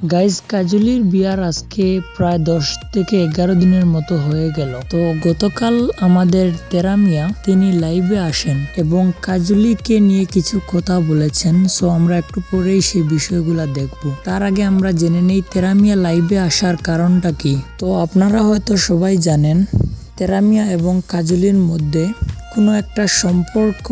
Guys কাজলির বিয়ার আজকে প্রায় 10 থেকে 11 দিনের মতো হয়ে গেল। তো গতকাল আমাদের তেরামিয়া তিনি লাইভে আসেন এবং কাজলিকে নিয়ে কিছু কথা বলেছেন। সো আমরা একটু পরেই সেই বিষয়গুলা দেখব। তার আগে আমরা জেনে নেই তেরামিয়া লাইভে আসার কারণটা কি। তো আপনারা হয়তো সবাই জানেন তেরামিয়া এবং কাজলির মধ্যে কোনো একটা সম্পর্ক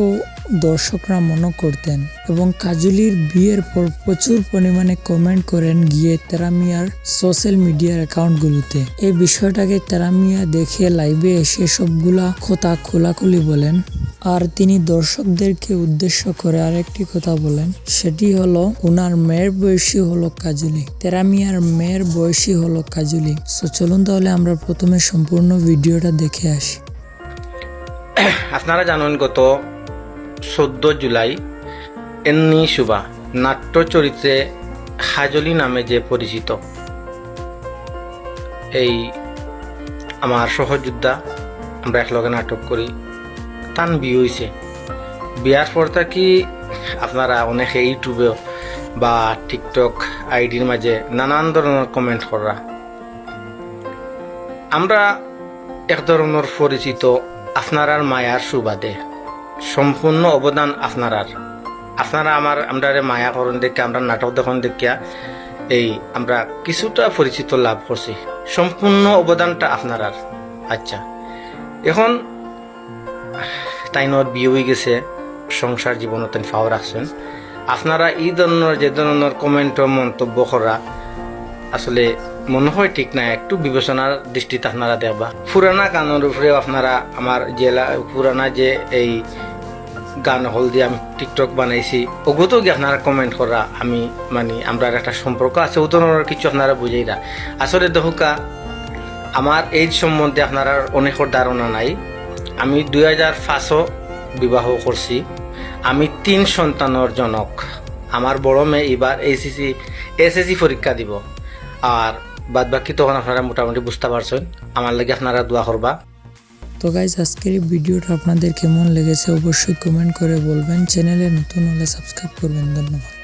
দর্শকরা মনে করতেন এবং কাজলির বিয়ের পর প্রচুর পরিমাণে কমেন্ট করেন গিয়ে তেরামিয়ার সোশ্যাল মিডিয়ার অ্যাকাউন্টগুলোতে। এই বিষয়টাকে তেরামিয়া দেখে লাইভে এসে সবগুলা কথা খোলাখুলি বলেন। আর তিনি দর্শকদেরকে উদ্দেশ্য করে আরেকটি কথা বলেন, সেটি হলো ওনার মেয়ের বয়সী হলো কাজলি, তেরামিয়ার মেয়ের বয়সী হলো কাজলি। সো চলুন তাহলে আমরা প্রথমে সম্পূর্ণ ভিডিওটা দেখে আসি। আপনারা জানেন গত 14 জুলাই এন্নি শুভা নাট্য চরিত্রে কাজলি নামে যে পরিচিত এই আমার সহযোদ্ধা, আমরা একলগে নাটক করি, তান বিয়ে হয়েছে। বিয়ার পর কি আপনারা অনেকে ইউটিউবে বা টিকটক আইডির মাঝে নানান ধরনের কমেন্ট করা। আমরা এক ধরনের পরিচিত আপনার মায়ার সুবাদে সম্পূর্ণ অবদান আপনারা আমরা মায়া করুন দেখে, আমরা নাটক দেখুন দেখিয়া এই আমরা কিছুটা পরিচিত লাভ করছি। সম্পূর্ণ অবদানটা আপনার। আচ্ছা, এখন তাইনত বিয়ে হয়ে গেছে, সংসার জীবনত ফাও রাখছেন। আপনারা এই ধরনের যে ধরনের কমেন্ট মন্তব্য করা আসলে মনে হয় ঠিক না। একটু বিবেচনার দৃষ্টিতে আপনারা দেখবা। পুরানা গানের উপরে আপনারা আমার জেলা পুরানা যে এই গান হল দিয়ে আমি টিকটক বানাইছি, ওগুলো গিয়ে আপনারা কমেন্ট করা আমি আমরা একটা সম্পর্ক আছে ও ধরনের কিছু আপনারা বুঝাইরা। আসলে দেখুকা আমার এই সম্বন্ধে আপনারা অনেকের ধারণা নাই। আমি 2005 বিবাহ করছি। আমি 3 সন্তানের জনক। আমার বড় মেয়ে এবার এসএসসি পরীক্ষা দিব। আর বাদ বাকি তখন আপনারা মোটামুটি বুঝতে পারছেন। আমার লাগে আপনারা দোয়া করবা। তো গাইজ আজকের এই ভিডিওটা আপনাদের কেমন লেগেছে অবশ্যই কমেন্ট করে বলবেন। চ্যানেলে নতুন হলে সাবস্ক্রাইব করবেন। ধন্যবাদ।